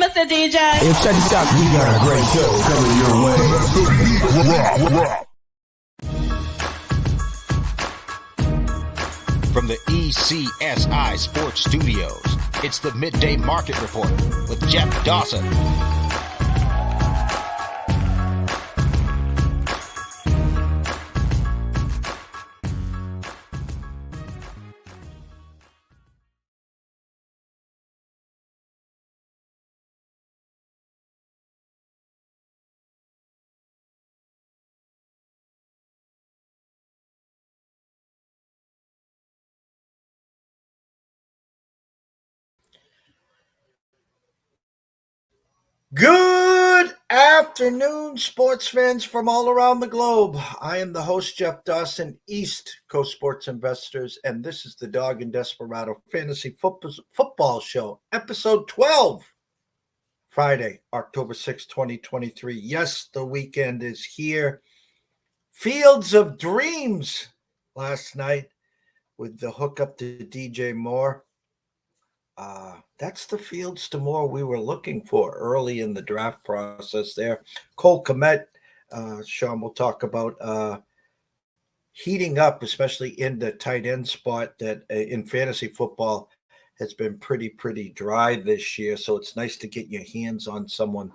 Mr. DJ. Hey, check this out. We got a great show coming your way. From the ECSI Sports Studios, it's the Midday Market Report with Jeff Dawson. Good afternoon, sports fans from all around the globe. I am the host, Jeff Dawson, East Coast Sports Investors, and this is the Dawg and Desperado Fantasy Football Show, episode 12, Friday, October 6, 2023. Yes, the weekend is here. Fields of Dreams last night with the hookup to DJ Moore. That's the Fields to Moore we were looking for early in the draft process there. Cole Kmet, Shawn will talk about heating up, especially in the tight end spot that in fantasy football has been pretty dry this year. So it's nice to get your hands on someone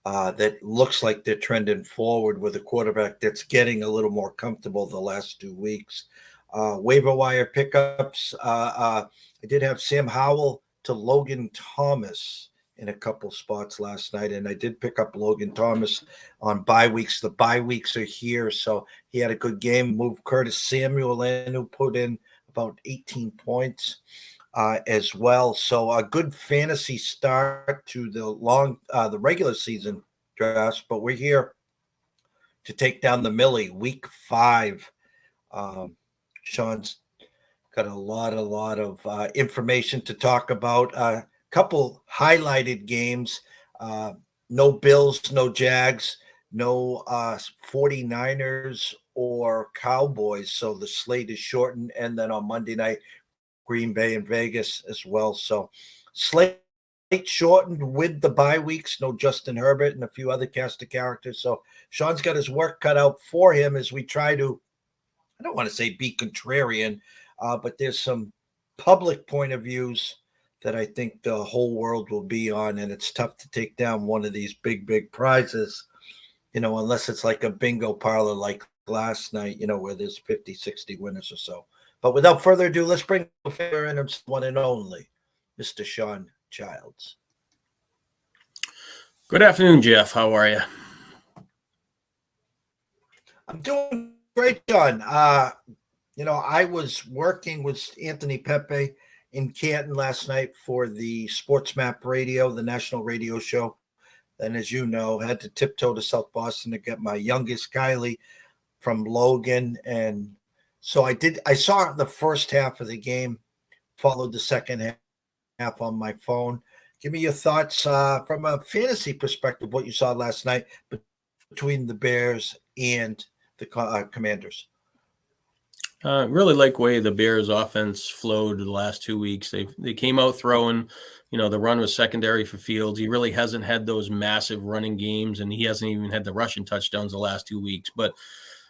that looks like they're trending forward with a quarterback that's getting a little more comfortable the last 2 weeks. Waiver wire pickups. I did have Sam Howell to Logan Thomas in a couple spots last night, and I did pick up Logan Thomas on bye weeks. The bye weeks are here, so he had a good game. Moved Curtis Samuel in, who put in about 18 points as well. So a good fantasy start to the regular season drafts, but we're here to take down the Millie week 5. Shawn's got a lot of information to talk about. A couple highlighted games. No Bills, no Jags, no 49ers or Cowboys. So the slate is shortened. And then on Monday night, Green Bay and Vegas as well. So slate shortened with the bye weeks. No Justin Herbert and a few other cast of characters. So Shawn's got his work cut out for him as we try to, I don't want to say be contrarian, but there's some public point of views that I think the whole world will be on, and it's tough to take down one of these big prizes, unless it's like a bingo parlor like last night, where there's 50, 60 winners or so. But without further ado, let's bring the fair and one and only, Mr. Shawn Childs. Good afternoon, Jeff. How are you? I'm doing great, Shawn. I was working with Anthony Pepe in Canton last night for the Sports Map Radio, the national radio show. And as you know, had to tiptoe to South Boston to get my youngest, Kylie, from Logan. And so I saw the first half of the game, followed the second half on my phone. Give me your thoughts from a fantasy perspective, what you saw last night between the Bears and the Commanders. Really like the way the Bears offense flowed the last 2 weeks. They came out throwing, the run was secondary for Fields. He really hasn't had those massive running games, and he hasn't even had the rushing touchdowns the last 2 weeks. But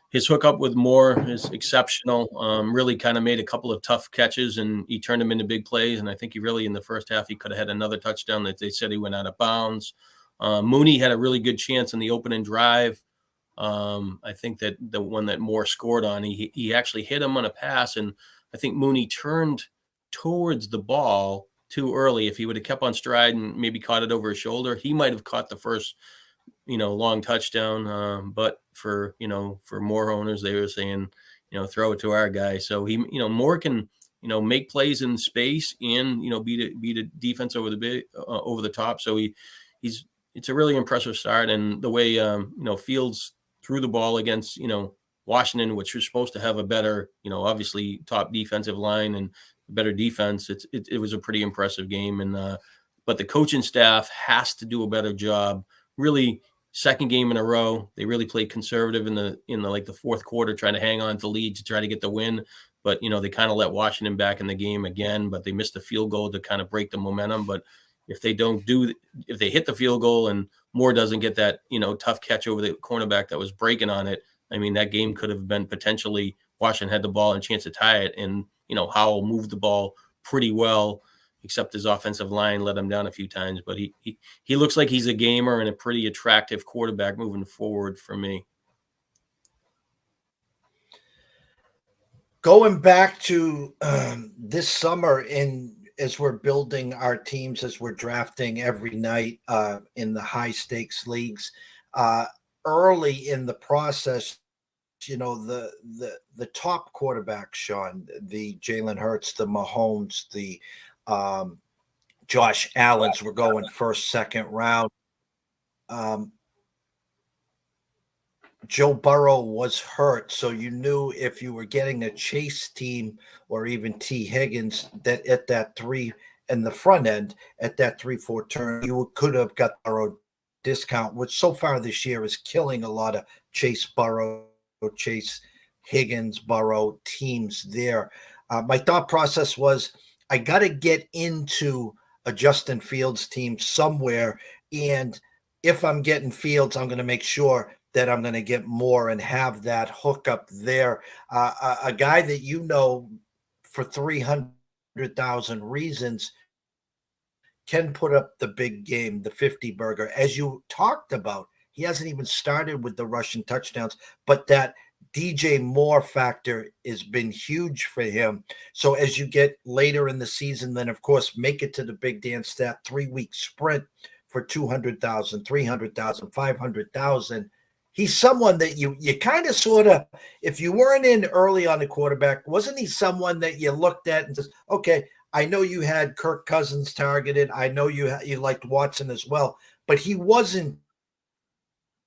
his hookup with Moore is exceptional. Really kind of made a couple of tough catches, and he turned them into big plays. And I think he really, in the first half, he could have had another touchdown that they said he went out of bounds. Mooney had a really good chance in the opening drive. I think that the one that Moore scored on, he actually hit him on a pass, and I think Mooney turned towards the ball too early. If he would have kept on stride and maybe caught it over his shoulder, he might have caught the first, long touchdown. But for Moore owners, they were saying, throw it to our guy. So he, Moore can, make plays in space and, beat a defense over the top. So it's a really impressive start. And the way, Fields threw the ball against, Washington, which was supposed to have a better, obviously top defensive line and better defense. It was a pretty impressive game. And, but the coaching staff has to do a better job. Really, second game in a row, they really played conservative in the fourth quarter, trying to hang on to lead to try to get the win. But, they kind of let Washington back in the game again, but they missed the field goal to kind of break the momentum. But if they hit the field goal and Moore doesn't get that, tough catch over the cornerback that was breaking on it, I mean, that game could have been potentially Washington had the ball and a chance to tie it. And, Howell moved the ball pretty well, except his offensive line let him down a few times. But he looks like he's a gamer and a pretty attractive quarterback moving forward for me. Going back to this summer, as we're building our teams, as we're drafting every night in the high stakes leagues, early in the process, the top quarterbacks, Shawn, the Jalen Hurts, the Mahomes, the Josh Allens were going first, second round. Joe Burrow was hurt, so you knew if you were getting a Chase team or even T. Higgins that at that 3 in the front end at that 3-4 turn, you could have got Burrow discount, which so far this year is killing a lot of Chase Higgins Burrow teams there. My thought process was I got to get into a Justin Fields team somewhere, and if I'm getting Fields, I'm going to make sure that I'm going to get more and have that hookup there. A guy that for 300,000 reasons can put up the big game, the 50 burger. As you talked about, he hasn't even started with the rushing touchdowns, but that DJ Moore factor has been huge for him. So as you get later in the season, then of course, make it to the big dance, that 3-week sprint for 200,000, 300,000, 500,000. He's someone that you kind of sort of, if you weren't in early on the quarterback, wasn't he someone that you looked at and says, okay, I know you had Kirk Cousins targeted. I know you liked Watson as well, but he wasn't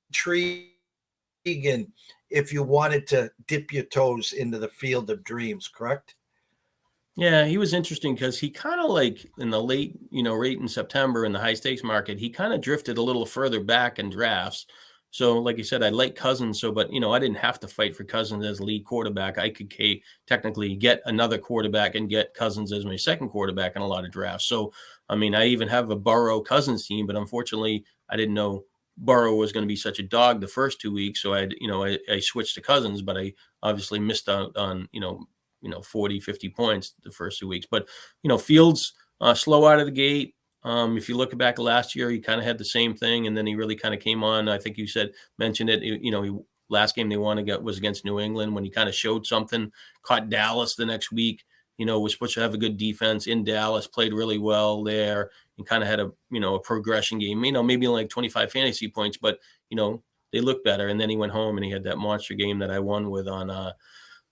intriguing if you wanted to dip your toes into the field of dreams, correct? Yeah, he was interesting because he kind of like in the late, right in September in the high stakes market, he kind of drifted a little further back in drafts. So, like you said, I like Cousins. But, I didn't have to fight for Cousins as lead quarterback. I could technically get another quarterback and get Cousins as my second quarterback in a lot of drafts. So, I mean, I even have a Burrow Cousins team, but unfortunately, I didn't know Burrow was going to be such a dog the first 2 weeks. So I switched to Cousins, but I obviously missed out on, 40, 50 points the first 2 weeks. But, Fields slow out of the gate. If you look back last year, he kind of had the same thing, and then he really kind of came on. I think you mentioned it. Last game they won was against New England when he kind of showed something. Caught Dallas the next week. Was supposed to have a good defense in Dallas. Played really well there, and kind of had a progression game. Maybe like 25 fantasy points, but they look better. And then he went home and he had that monster game that I won with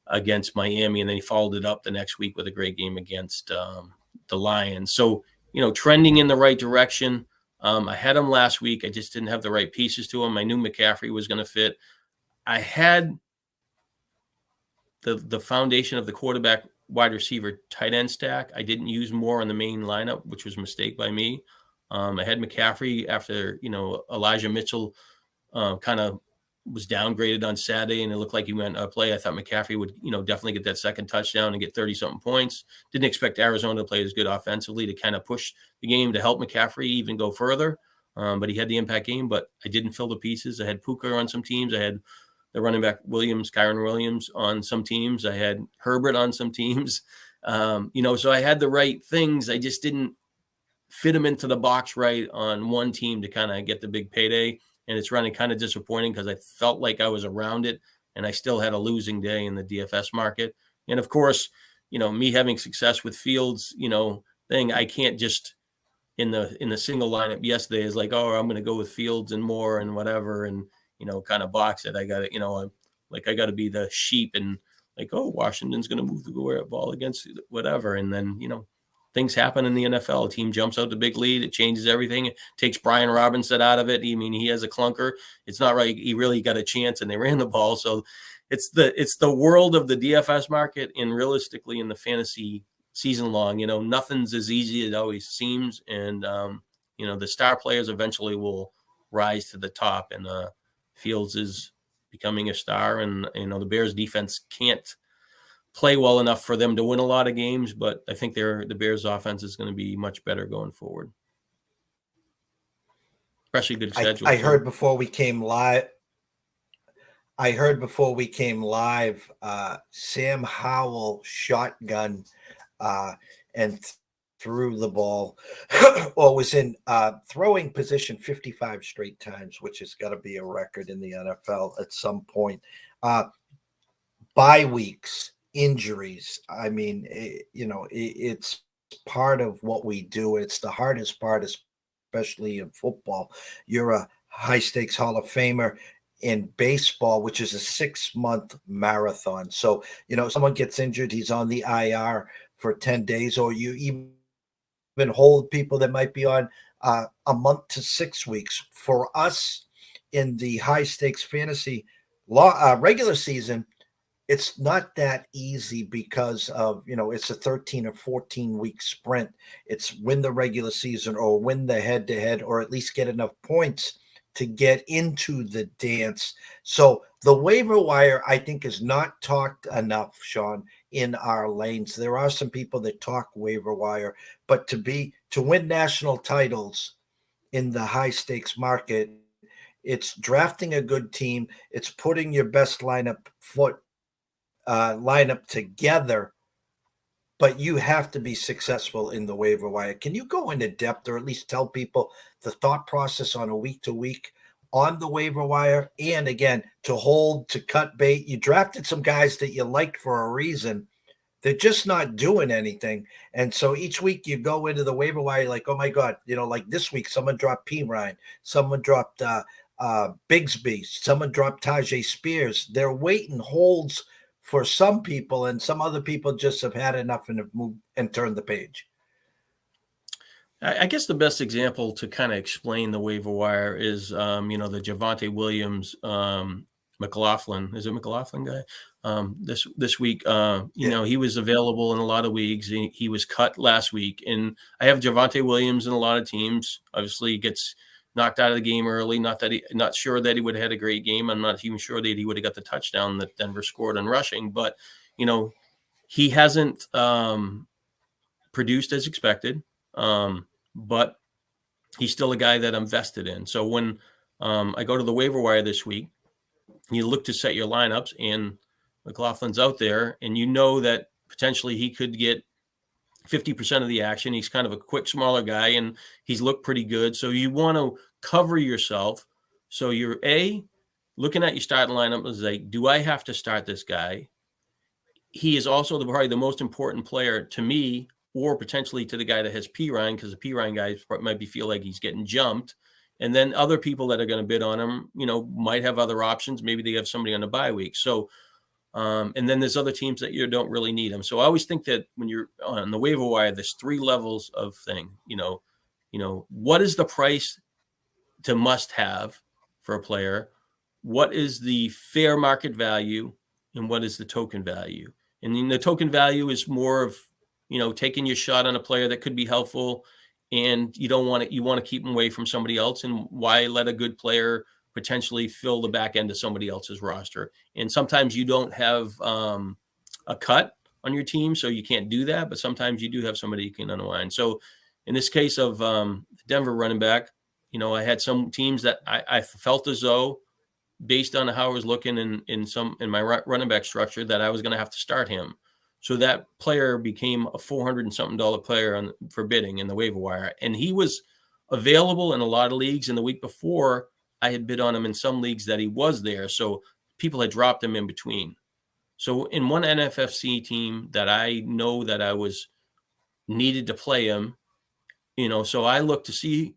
against Miami, and then he followed it up the next week with a great game against the Lions. So. Trending in the right direction. I had him last week. I just didn't have the right pieces to him. I knew McCaffrey was going to fit. I had the foundation of the quarterback, wide receiver, tight end stack. I didn't use more on the main lineup, which was a mistake by me. I had McCaffrey after, Elijah Mitchell kind of was downgraded on Saturday and it looked like he went play. I thought McCaffrey would, definitely get that second touchdown and get 30-something points. Didn't expect Arizona to play as good offensively to kind of push the game to help McCaffrey even go further. But he had the impact game, but I didn't fill the pieces. I had Puka on some teams. I had the running back Kyron Williams on some teams. I had Herbert on some teams. So I had the right things. I just didn't fit them into the box right on one team to kind of get the big payday. And it's running kind of disappointing because I felt like I was around it and I still had a losing day in the DFS market. And of course, me having success with Fields, thing, I can't just in the single lineup yesterday is like, oh, I'm going to go with Fields and Moore and whatever. And, kind of box it. I got to, I got to be the sheep and like, oh, Washington's going to move the ball against whatever. And then, things happen in the NFL. A team jumps out the big lead. It changes everything. It takes Brian Robinson out of it. I mean, he has a clunker. It's not right. He really got a chance and they ran the ball. So it's the world of the DFS market and realistically in the fantasy season long, nothing's as easy as it always seems. And, the star players eventually will rise to the top and Fields is becoming a star. And, the Bears defense can't play well enough for them to win a lot of games, but I think the Bears offense is going to be much better going forward. especially good schedule. I heard before we came live. Sam Howell shotgun and threw the ball or was in throwing position 55 straight times, which has got to be a record in the NFL at some point. Bye weeks, injuries. I mean, it's part of what we do. It's the hardest part, especially in football. You're a high stakes Hall of Famer. In baseball, which is a 6-month marathon. So, someone gets injured, he's on the IR for 10 days, or you even hold people that might be on a month to 6 weeks. For us in the high stakes fantasy regular season, it's not that easy because of, it's a 13 or 14 week sprint. It's win the regular season or win the head to head, or at least get enough points to get into the dance. So the waiver wire, I think, is not talked enough, Shawn, in our lanes. There are some people that talk waiver wire, but to win national titles in the high stakes market, it's drafting a good team. It's putting your best lineup together, but you have to be successful in the waiver wire. Can you go into depth, or at least tell people the thought process on a week to week on the waiver wire? And again, to hold, to cut bait, you drafted some guys that you liked for a reason. They're just not doing anything. And so each week you go into the waiver wire like, oh my God, like this week, someone dropped P. Ryan, someone dropped Bigsby, someone dropped Tajay Spears. They're waiting holds for some people, and some other people just have had enough and have moved and turned the page. I guess the best example to kind of explain the waiver wire is, the Javonte Williams, McLaughlin. Is it McLaughlin guy? This week, he was available in a lot of leagues. He was cut last week, and I have Javonte Williams in a lot of teams. Obviously, he gets knocked out of the game early. Not sure that he would have had a great game. I'm not even sure that he would have got the touchdown that Denver scored on rushing, but he hasn't produced as expected. But he's still a guy that I'm vested in. So when I go to the waiver wire this week, you look to set your lineups, and McLaughlin's out there, and that potentially he could get 50% of the action. He's kind of a quick, smaller guy, and he's looked pretty good. So you want to cover yourself. So you're looking at your starting lineup is like, do I have to start this guy? He is also probably the most important player to me, or potentially to the guy that has P. Ryan, because the P. Ryan guy might feel like he's getting jumped. And then other people that are going to bid on him, might have other options. Maybe they have somebody on a bye week. So, and then there's other teams that you don't really need them. So I always think that when you're on the waiver wire, there's 3 levels of thing. What is the price to must have for a player? What is the fair market value, and what is the token value? And then the token value is more of, taking your shot on a player that could be helpful, and you don't want it. You want to keep them away from somebody else. And why let a good player potentially fill the back end of somebody else's roster? And sometimes you don't have a cut on your team, so you can't do that. But sometimes you do have somebody you can unwind. So in this case of Denver running back, I had some teams that I felt as though, based on how I was looking in my running back structure, that I was going to have to start him. So that player became a $400 and something player for bidding in the waiver wire. And he was available in a lot of leagues. And the week before, I had bid on him in some leagues that he was there. So people had dropped him in between. So in one NFFC team that I know that I was needed to play him, so I looked to see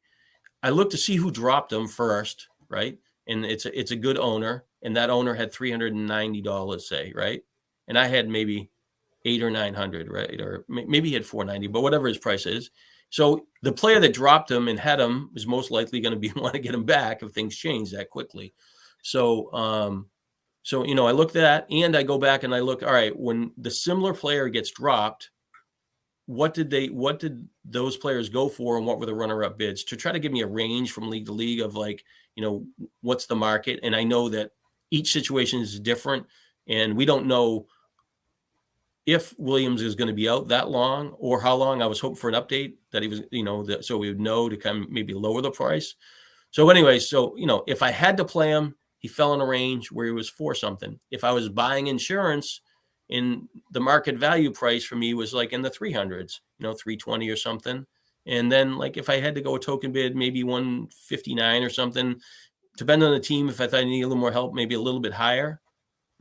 who dropped him first, right? And it's a good owner, and that owner had $390, say, right? And I had maybe $800 or $900, right? Or maybe he had $490, but whatever his price is. So the player that dropped him and had him is most likely going to want to get him back if things change that quickly. So, I look at that, and I go back and I look, all right, when the similar player gets dropped, what did those players go for, and what were the runner-up bids, to try to give me a range from league to league of what's the market. And I know that each situation is different, and we don't know if Williams is going to be out that long or how long. I was hoping for an update that he was, so we would know to kind of maybe lower the price. So anyway, so, if I had to play him, he fell in a range where he was for something. If I was buying insurance, in the market value price for me was like in the 300s, 320 or something. And then like if I had to go a token bid, maybe 159 or something, depending on the team, if I thought I needed a little more help, maybe a little bit higher.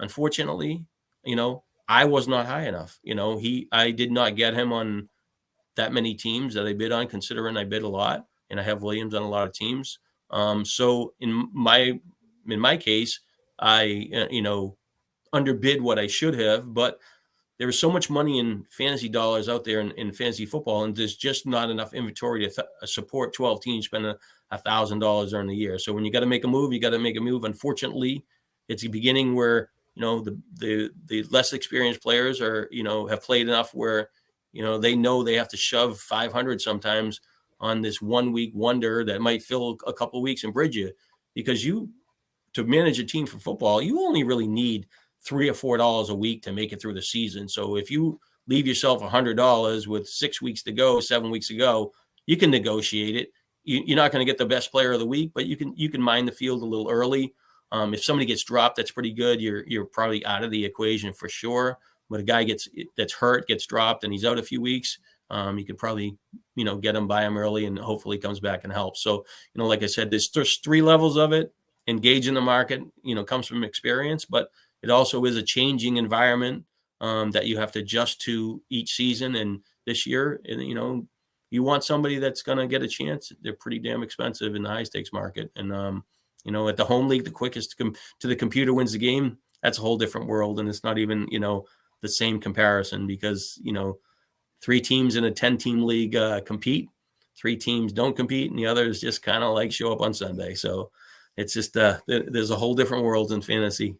Unfortunately, I was not high enough. I did not get him on that many teams that I bid on, considering I bid a lot and I have Williams on a lot of teams. So in my case, I, underbid what I should have, but there is so much money in fantasy dollars out there in fantasy football, and there's just not enough inventory to support 12 teams spending $1,000 during the year. So when you got to make a move, you got to make a move. Unfortunately, it's a beginning where the less experienced players are have played enough where they know they have to shove 500 sometimes on this 1 week wonder that might fill a couple of weeks and bridge you, because to manage a team for football, you only really need $3 or $4 a week to make it through the season. So if you leave yourself $100 with 6 weeks to go, 7 weeks to go, you can negotiate it. You're not going to get the best player of the week, but you can mine the field a little early. If somebody gets dropped, that's pretty good. You're probably out of the equation for sure. But a guy that's hurt, gets dropped, and he's out a few weeks, you could probably get him, buy him early, and hopefully comes back and helps. So like I said, there's 3 levels of it. Engage in the market, comes from experience, but it also is a changing environment that you have to adjust to each season. And this year, you want somebody that's going to get a chance. They're pretty damn expensive in the high stakes market. And, at the home league, the quickest to the computer wins the game. That's a whole different world. And it's not even, the same comparison, because, 3 teams in a 10-team league compete, 3 teams don't compete, and the others just kind of like show up on Sunday. So it's just there's a whole different world in fantasy.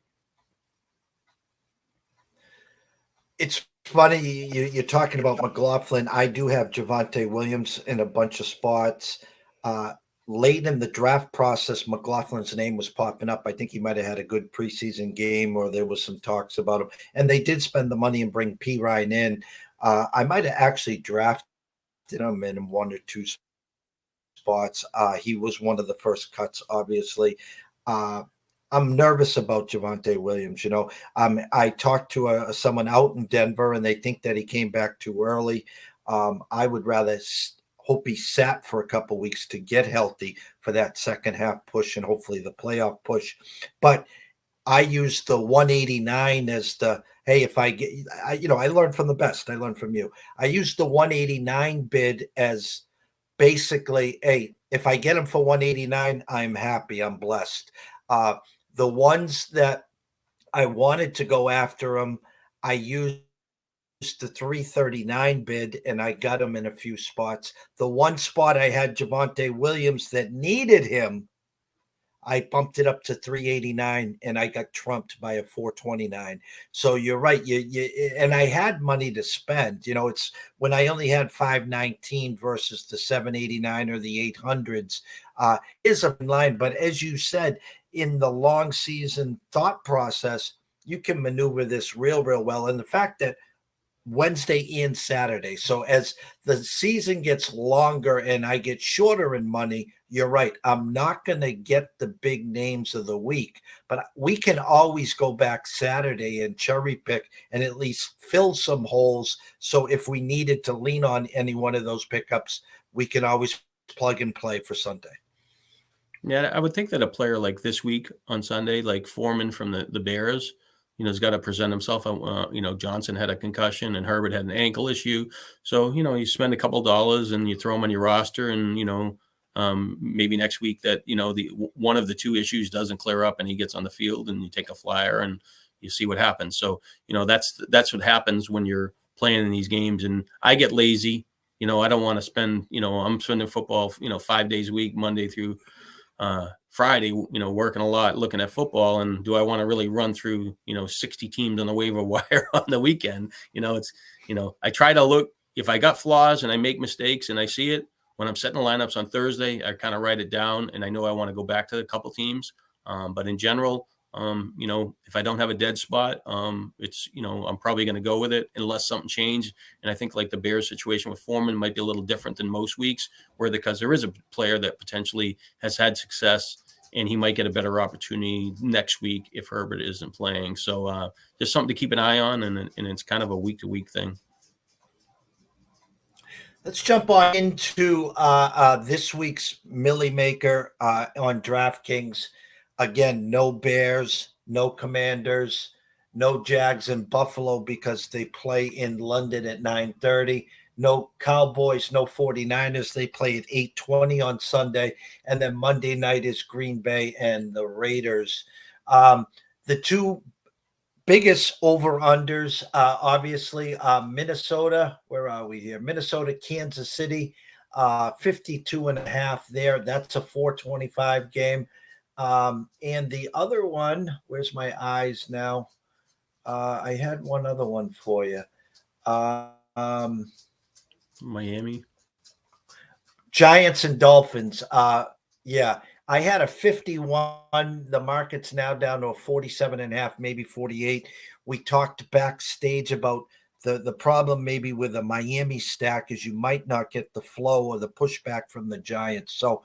It's funny you're talking about McLaughlin. I do have Javonte Williams in a bunch of spots. Late in the draft process, McLaughlin's name was popping up. I think he might have had a good preseason game, or there was some talks about him. And they did spend the money and bring P. Ryan in. I might have actually drafted him in 1 or 2 spots. He was one of the first cuts, obviously. I'm nervous about Javonte Williams. I talked to someone out in Denver, and they think that he came back too early. I would rather hope he sat for a couple weeks to get healthy for that second half push and hopefully the playoff push. But I used the 189 as hey, if I get, I learned from the best. I learned from you. I used the 189 bid as basically, hey, if I get him for 189, I'm happy. I'm blessed. The ones that I wanted to go after him, I used the 339 bid, and I got him in a few spots. The one spot I had Javonte Williams that needed him, I bumped it up to 389, and I got trumped by a 429. So you're right. And I had money to spend. It's when I only had 519 versus the 789 or the 800s is a line. But as you said, in the long season thought process, you can maneuver this real well. And the fact that Wednesday and Saturday. So as the season gets longer and I get shorter in money, you're right. I'm not going to get the big names of the week, but we can always go back Saturday and cherry pick and at least fill some holes. So if we needed to lean on any one of those pickups, we can always plug and play for Sunday. Yeah, I would think that a player like this week on Sunday, like Foreman from the Bears, has got to present himself. Johnson had a concussion and Herbert had an ankle issue. So, you spend a couple of dollars and you throw him on your roster, and, maybe next week that, the one of the 2 issues doesn't clear up and he gets on the field, and you take a flyer and you see what happens. So, that's what happens when you're playing in these games. And I get lazy. I don't want to spend, I'm spending football, 5 days a week, Monday through Friday, working a lot, looking at football. And do I want to really run through, 60 teams on the waiver wire on the weekend? I try to look, if I got flaws and I make mistakes and I see it when I'm setting the lineups on Thursday, I kind of write it down, and I know I want to go back to a couple teams. But in general, If I don't have a dead spot, it's, I'm probably going to go with it unless something changed. And I think like the Bears situation with Foreman might be a little different than most weeks, because there is a player that potentially has had success and he might get a better opportunity next week if Herbert isn't playing. So just something to keep an eye on, and it's kind of a week-to-week thing. Let's jump on into this week's Millie Maker on DraftKings. Again, no Bears, no Commanders, no Jags in Buffalo because they play in London at 9:30. No Cowboys, no 49ers. They play at 8:20 on Sunday. And then Monday night is Green Bay and the Raiders. The two biggest over-unders, obviously, Minnesota. Where are we here? Minnesota, Kansas City, 52.5 there. That's a 425 game. And the other one, where's my eyes now? I had one other one for you. Miami. Giants and Dolphins. Yeah. I had a 51. The market's now down to a 47.5, maybe 48. We talked backstage about the problem maybe with a Miami stack is you might not get the flow or the pushback from the Giants. So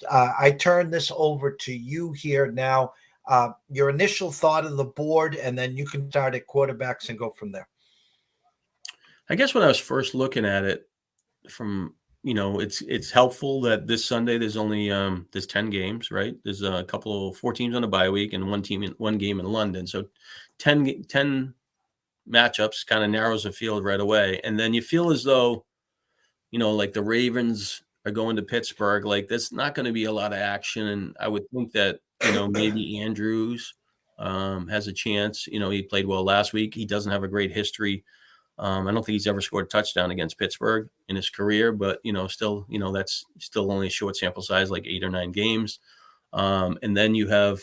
I turn this over to you here now. Your initial thought of the board, and then you can start at quarterbacks and go from there. I guess when I was first looking at it from, it's helpful that this Sunday there's only there's 10 games, right? There's a couple 4 teams on a bye week and one game in London. So 10 matchups kind of narrows the field right away. And then you feel as though, like the Ravens are going to Pittsburgh, like there's not going to be a lot of action. And I would think that, maybe Andrews has a chance. He played well last week. He doesn't have a great history. I don't think he's ever scored a touchdown against Pittsburgh in his career, but, still, that's still only a short sample size, like 8 or 9 games. And then you have,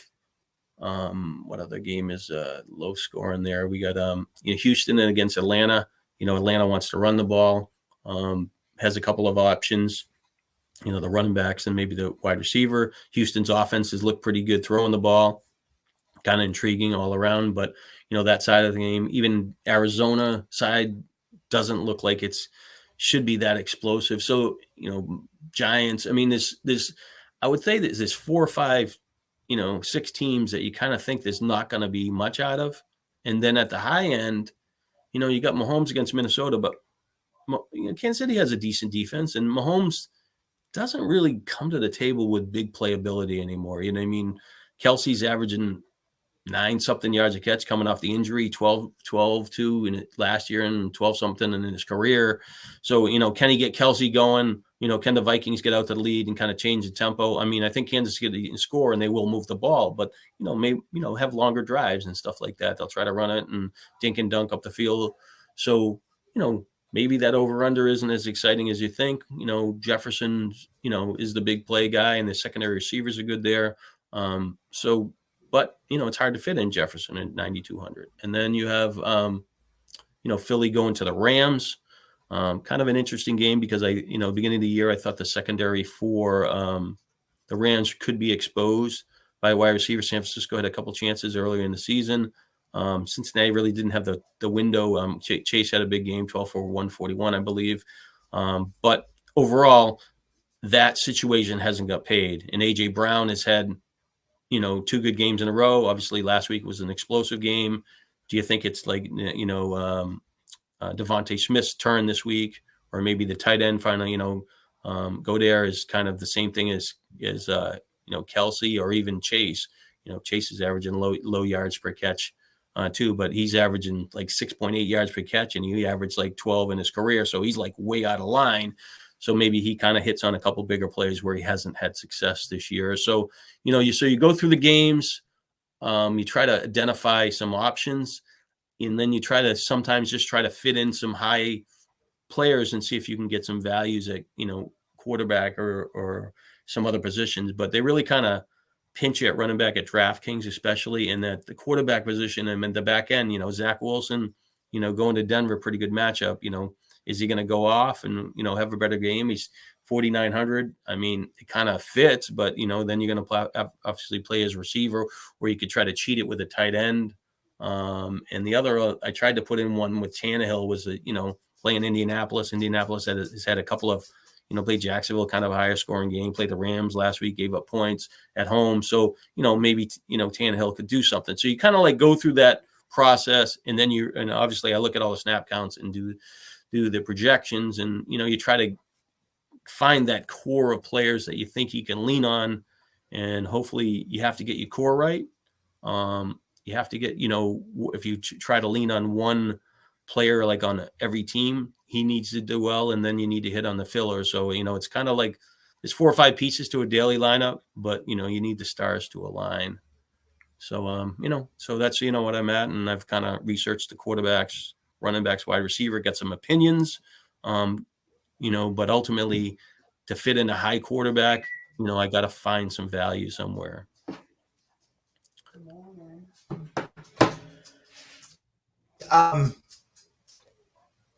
what other game is low score in there? We got Houston against Atlanta. Atlanta wants to run the ball, has a couple of options, the running backs and maybe the wide receiver. Houston's offenses look pretty good throwing the ball, kind of intriguing all around, but that side of the game, even Arizona side doesn't look like it's should be that explosive. So, Giants, I mean, this, I would say there's 4 or 5, 6 teams that you kind of think there's not going to be much out of. And then at the high end, you got Mahomes against Minnesota, but Kansas City has a decent defense, and Mahomes doesn't really come to the table with big playability anymore. Kelsey's averaging 9-something yards a catch coming off the injury, 12-2 in it last year and 12-something in his career. So, can he get Kelsey going? Can the Vikings get out to the lead and kind of change the tempo? I mean, I think Kansas City can score and they will move the ball, but, maybe, have longer drives and stuff like that. They'll try to run it and dink and dunk up the field. So, maybe that over-under isn't as exciting as you think. Jefferson, is the big play guy and the secondary receivers are good there. But, it's hard to fit in Jefferson at 9,200. And then you have, Philly going to the Rams. Kind of an interesting game because beginning of the year, I thought the secondary for the Rams could be exposed by a wide receiver. San Francisco had a couple chances earlier in the season. Cincinnati really didn't have the window. Chase had a big game, 12 for 141, I believe. But overall, that situation hasn't got paid. And A.J. Brown has had, 2 good games in a row. Obviously, last week was an explosive game. Do you think it's like, Devontae Smith's turn this week, or maybe the tight end finally, Goddard is kind of the same thing as Kelsey or even Chase. Chase is averaging low yards per catch too, but he's averaging like 6.8 yards per catch, and he averaged like 12 in his career. So he's like way out of line. So maybe he kind of hits on a couple bigger plays where he hasn't had success this year. So, you go through the games, you try to identify some options, and then you try to sometimes just try to fit in some high players and see if you can get some values at, quarterback or some other positions. But they really kind of pinch you at running back at DraftKings, especially, and that the quarterback position and the back end, Zach Wilson, going to Denver, pretty good matchup. Is he going to go off and, have a better game? He's 4,900. I mean, it kind of fits, but, then you're going to obviously play as receiver, or you could try to cheat it with a tight end. And the other, I tried to put in one with Tannehill was, playing Indianapolis. Indianapolis has had a couple of, played Jacksonville, kind of a higher scoring game, played the Rams last week, gave up points at home. So, maybe, Tannehill could do something. So you kind of like go through that process, and then and obviously I look at all the snap counts and do the projections, and, you try to find that core of players that you think you can lean on, and hopefully you have to get your core right. You have to get, if you try to lean on one player, like on every team, he needs to do well, and then you need to hit on the filler. So, it's kind of like there's 4 or 5 pieces to a daily lineup, but, you need the stars to align. So, so that's, what I'm at. And I've kind of researched the quarterbacks, running backs, wide receiver, got some opinions, but ultimately to fit in a high quarterback, I got to find some value somewhere.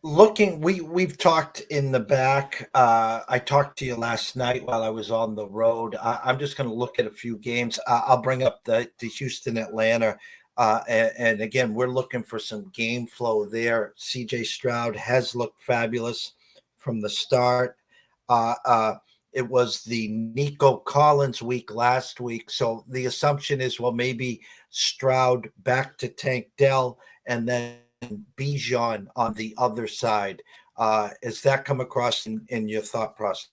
We've talked in the back. I talked to you last night while I was on the road. I'm just going to look at a few games. I'll bring up the Houston, Atlanta. And again, we're looking for some game flow there. CJ Stroud has looked fabulous from the start. It was the Nico Collins week last week. So the assumption is, well, maybe Stroud back to Tank Dell, and then Bijan on the other side. Has that come across in your thought process?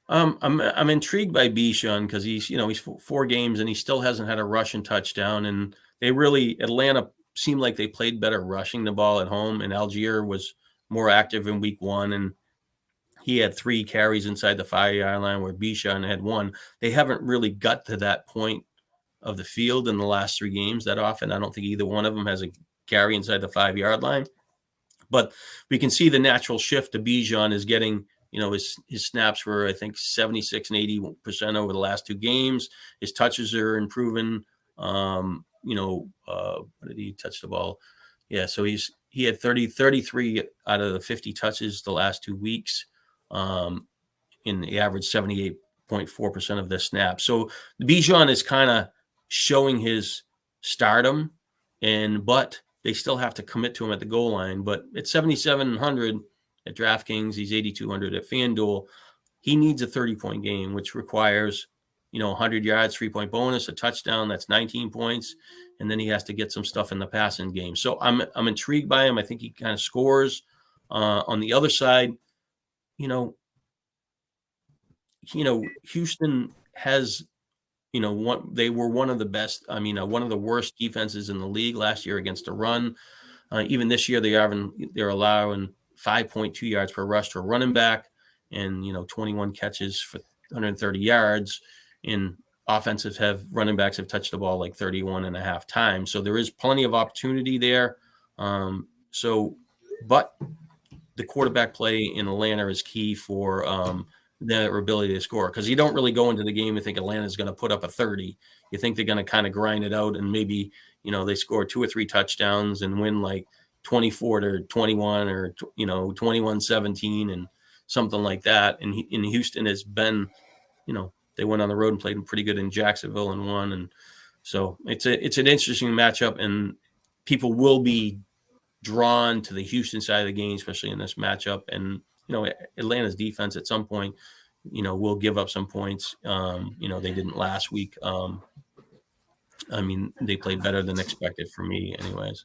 I'm intrigued by Bijan because he's 4 games and he still hasn't had a rushing touchdown. And Atlanta seemed like they played better rushing the ball at home, and Algier was more active in week 1, and he had 3 carries inside the 5-yard line where Bijan had 1. They haven't really got to that point of the field in the last 3 games that often. I don't think either one of them has a carry inside the 5-yard line, but we can see the natural shift to Bijan is getting, his snaps were, I think, 76 and 80% over the last 2 games. His touches are improving. What did he touch the ball? Yeah. So he had 33 out of the 50 touches the last 2 weeks. In the average 78.4% of the snaps. So Bijan is kind of showing his stardom, but they still have to commit to him at the goal line. But at 7,700 at DraftKings, he's 8,200 at FanDuel. He needs a 30-point game, which requires, 100 yards, 3-point bonus, a touchdown. That's 19 points. And then he has to get some stuff in the passing game. So I'm intrigued by him. I think he kind of scores. On the other side, Houston has, they were one of the best, one of the worst defenses in the league last year against the run. Even this year, they're allowing 5.2 yards per rush to a running back, and 21 catches for 130 yards. And running backs have touched the ball like 31 and a half times. So there is plenty of opportunity there. But the quarterback play in Atlanta is key for their ability to score, because you don't really go into the game and think Atlanta's going to put up a 30. You think they're going to kind of grind it out, and maybe, they score 2 or 3 touchdowns and win like 24-21 or, 21-17 and something like that. And in Houston has been, they went on the road and played pretty good in Jacksonville and won. And so it's an interesting matchup, and people will be drawn to the Houston side of the game, especially in this matchup. And, Atlanta's defense at some point, will give up some points. They didn't last week. They played better than expected for me anyways.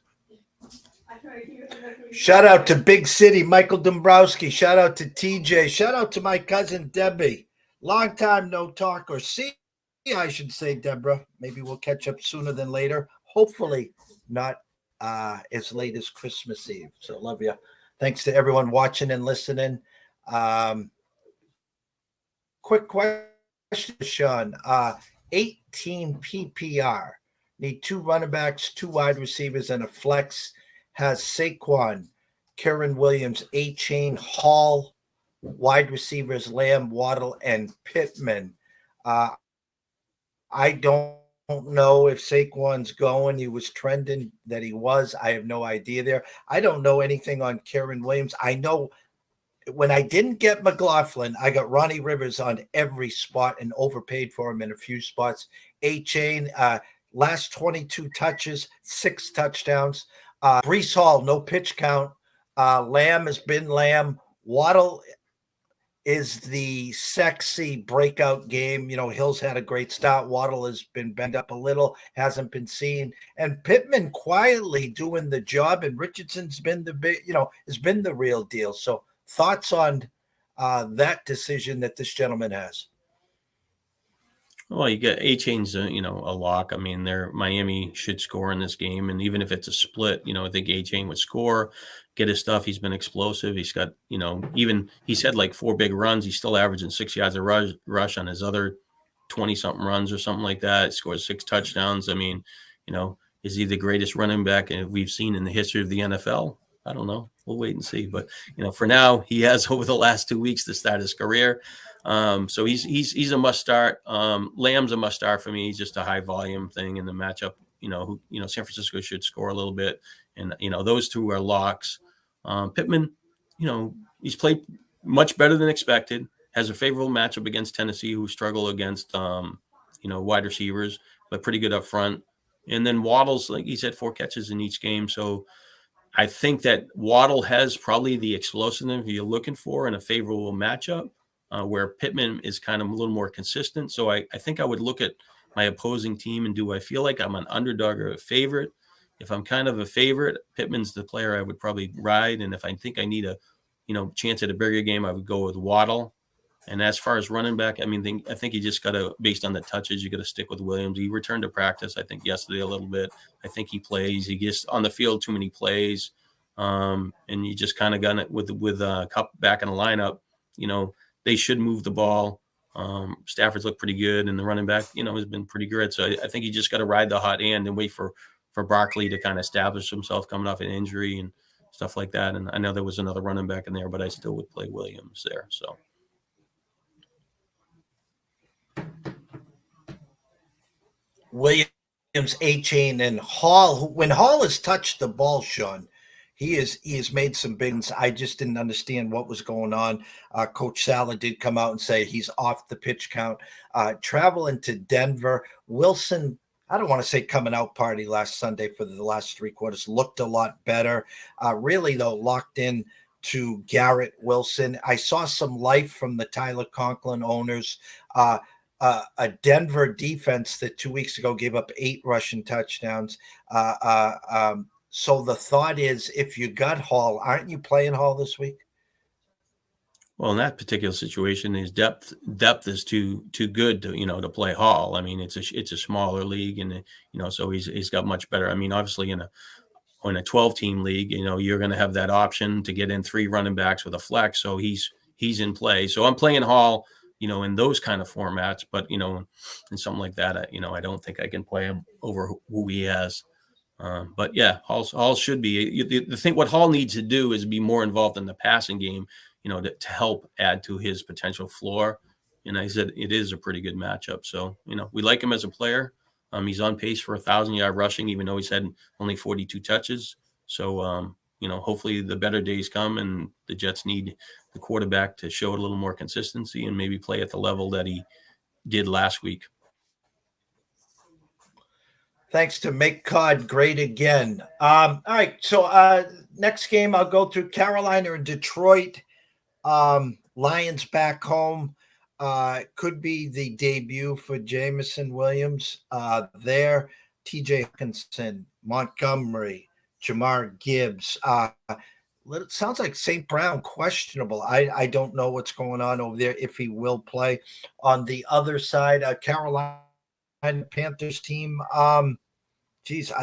Shout out to Big City, Michael Dombrowski. Shout out to TJ. Shout out to my cousin Debbie. Long time no talk, or see, I should say, Deborah. Maybe we'll catch up sooner than later. Hopefully not as late as Christmas Eve. So love you. Thanks to everyone watching and listening. Quick question, Shawn. 18 PPR. Need 2 running backs, 2 wide receivers, and a flex. Has Saquon, Karen Williams, A-Chain, Hall, wide receivers, Lamb, Waddle, and Pittman. I don't don't know if Saquon's going. He was trending that he was. I have no idea there. I don't know anything on Karen Williams. I know when I didn't get McLaughlin, I got Ronnie Rivers on every spot and overpaid for him in a few spots. A-Chain, last 22 touches, 6 touchdowns. Brees Hall, no pitch count. Lamb has been Lamb. Waddle is the sexy breakout game. You know, Hill's had a great start. Waddle has been banged up a little, hasn't been seen. And Pittman quietly doing the job, and Richardson's been the big, has been the real deal. So thoughts on that decision that this gentleman has? Well, you got A-Chain's a lock. I mean, Miami should score in this game, and even if it's a split, I think A-Chain would score, get his stuff. He's been explosive. He's got, even he's had like 4 big runs. He's still averaging 6 yards a rush on his other 20-something runs or something like that. Scores 6 touchdowns. I mean, is he the greatest running back we've seen in the history of the NFL? I don't know. We'll wait and see. But for now, he has over the last 2 weeks to start his career. So he's a must start. Lamb's a must start for me. He's just a high volume thing in the matchup. San Francisco should score a little bit, and those two are locks. Pittman, he's played much better than expected. Has a favorable matchup against Tennessee, who struggle against wide receivers, but pretty good up front. And then Waddle's, like he's had 4 catches in each game, so I think that Waddle has probably the explosiveness you're looking for in a favorable matchup, where Pittman is kind of a little more consistent. So I think I would look at my opposing team and do I feel like I'm an underdog or a favorite? If I'm kind of a favorite, Pittman's the player I would probably ride. And if I think I need a chance at a bigger game, I would go with Waddle. And as far as running back, I think you just got to, based on the touches, you got to stick with Williams. He returned to practice, I think, yesterday a little bit. I think he plays. He gets on the field too many plays, and you just kind of got it with Kupp back in the lineup. They should move the ball. Stafford's looked pretty good, and the running back, has been pretty good. So I think you just got to ride the hot hand and wait for Barkley to kind of establish himself coming off an injury and stuff like that. And I know there was another running back in there, but I still would play Williams there. So. Williams, A-Chain, and Hall. When Hall has touched the ball, Shawn, he has made some big ones. I just didn't understand what was going on. Coach Sala did come out and say he's off the pitch count. Traveling to Denver, Wilson, I don't want to say coming out party last Sunday for the last 3 quarters, looked a lot better. Really, though, locked in to Garrett Wilson. I saw some life from the Tyler Conklin owners. A Denver defense that 2 weeks ago gave up 8 rushing touchdowns. So the thought is, if you got Hall, aren't you playing Hall this week? Well, in that particular situation, his depth is too good to to play Hall. I mean, it's a smaller league, and so he's got much better. I mean, obviously in a 12-team league, you're going to have that option to get in 3 running backs with a flex. So he's in play. So I'm playing Hall, in those kind of formats, but in something like that, I don't think I can play him over who he has. But yeah, Hall should be. The thing what Hall needs to do is be more involved in the passing game, to help add to his potential floor. And I said it is a pretty good matchup. So we like him as a player. He's on pace for 1,000-yard rushing, even though he's had only 42 touches. So hopefully the better days come, and the Jets need the quarterback to show a little more consistency and maybe play at the level that he did last week. Thanks to Make COD great again. All right, so next game I'll go through Carolina and Detroit. Lions back home. Could be the debut for Jameson Williams there. TJ Hawkinson, Montgomery, Jamar Gibbs. It sounds like St. Brown questionable. I don't know what's going on over there, if he will play. On the other side, Carolina Panthers team. I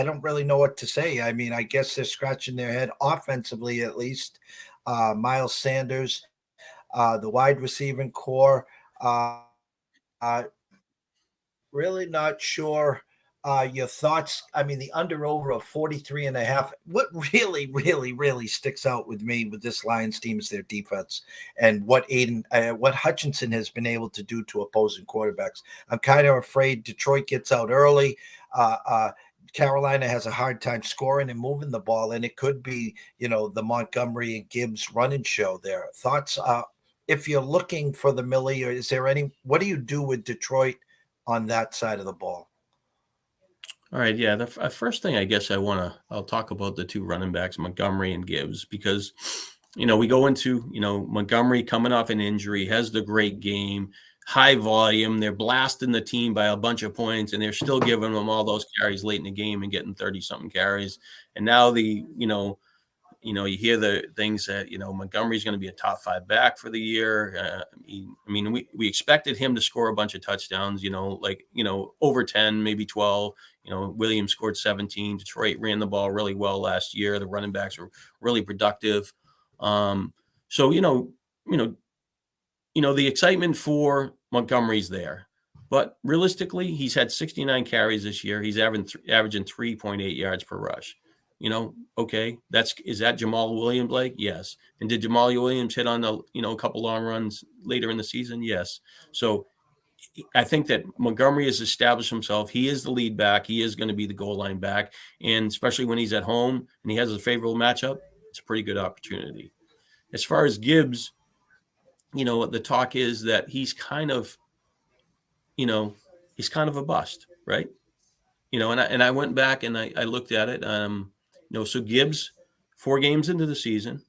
don't really know what to say. I mean, I guess they're scratching their head offensively, at least. Miles Sanders, the wide receiving core. Really not sure Your thoughts? I mean, the under over of 43.5. What really, really, really sticks out with me with this Lions team is their defense and what Hutchinson has been able to do to opposing quarterbacks. I'm kind of afraid Detroit gets out early. Carolina has a hard time scoring and moving the ball, and it could be, the Montgomery and Gibbs running show there. Thoughts? If you're looking for the Millie, or is there what do you do with Detroit on that side of the ball? All right, yeah. The first thing I guess I'll talk about the two running backs, Montgomery and Gibbs, because we go into Montgomery coming off an injury, has the great game, high volume. They're blasting the team by a bunch of points, and they're still giving them all those carries late in the game and getting 30-something carries. And now you hear the things that, Montgomery's going to be a top 5 back for the year. We expected him to score a bunch of touchdowns, over 10, maybe 12. Williams scored 17. Detroit ran the ball really well last year. The running backs were really productive. The excitement for Montgomery's there. But realistically, he's had 69 carries this year. He's averaging 3.8 yards per rush. Okay, is that Jamal Williams like? Yes. And did Jamal Williams hit on a couple long runs later in the season? Yes. So I think that Montgomery has established himself. He is the lead back. He is going to be the goal line back. And especially when he's at home and he has a favorable matchup, it's a pretty good opportunity. As far as Gibbs, the talk is that he's kind of a bust, right? And I went back and I looked at it. So Gibbs, 4 games into the season,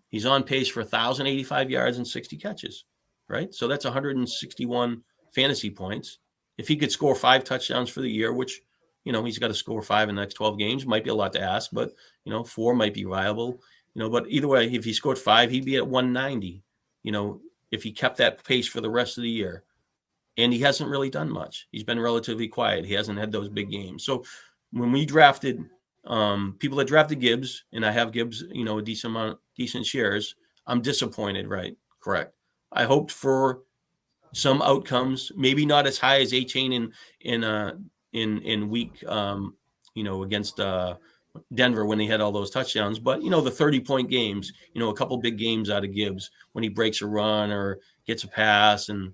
he's on pace for 1,085 yards and 60 catches, right? So that's 161 fantasy points. If he could score 5 touchdowns for the year, which, he's got to score 5 in the next 12 games, might be a lot to ask, but, 4 might be viable. But either way, if he scored 5, he'd be at 190, if he kept that pace for the rest of the year. And he hasn't really done much. He's been relatively quiet. He hasn't had those big games. So when we drafted people that drafted Gibbs, and I have Gibbs, a decent shares, I'm disappointed, right? Correct. I hoped for some outcomes, maybe not as high as A-Chain in week, against Denver when he had all those touchdowns, but the 30-point games, a couple big games out of Gibbs when he breaks a run or gets a pass and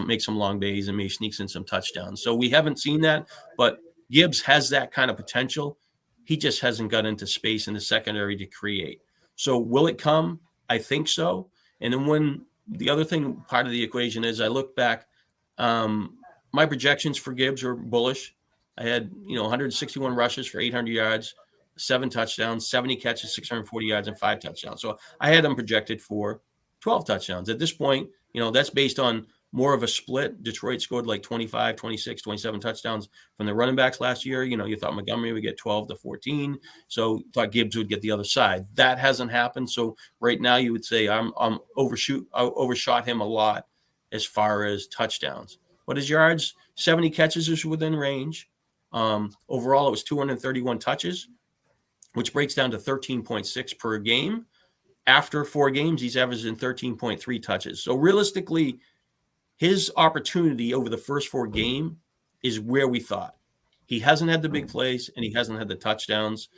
makes some long days and maybe sneaks in some touchdowns. So we haven't seen that, but Gibbs has that kind of potential. He just hasn't got into space in the secondary to create. So will it come? I think so. And then when the other thing, part of the equation is I look back, my projections for Gibbs are bullish. I had, 161 rushes for 800 yards, 7 touchdowns, 70 catches, 640 yards, and 5 touchdowns. So I had them projected for 12 touchdowns. At this point, that's based on more of a split. Detroit scored like 25, 26, 27 touchdowns from the running backs last year. You thought Montgomery would get 12 to 14. So you thought Gibbs would get the other side. That hasn't happened. So right now you would say I overshot him a lot as far as touchdowns. But his yards, 70 catches is within range. Overall, it was 231 touches, which breaks down to 13.6 per game. After 4 games, he's averaging 13.3 touches. So realistically, his opportunity over the first 4 games is where we thought. He hasn't had the big plays and he hasn't had the touchdowns.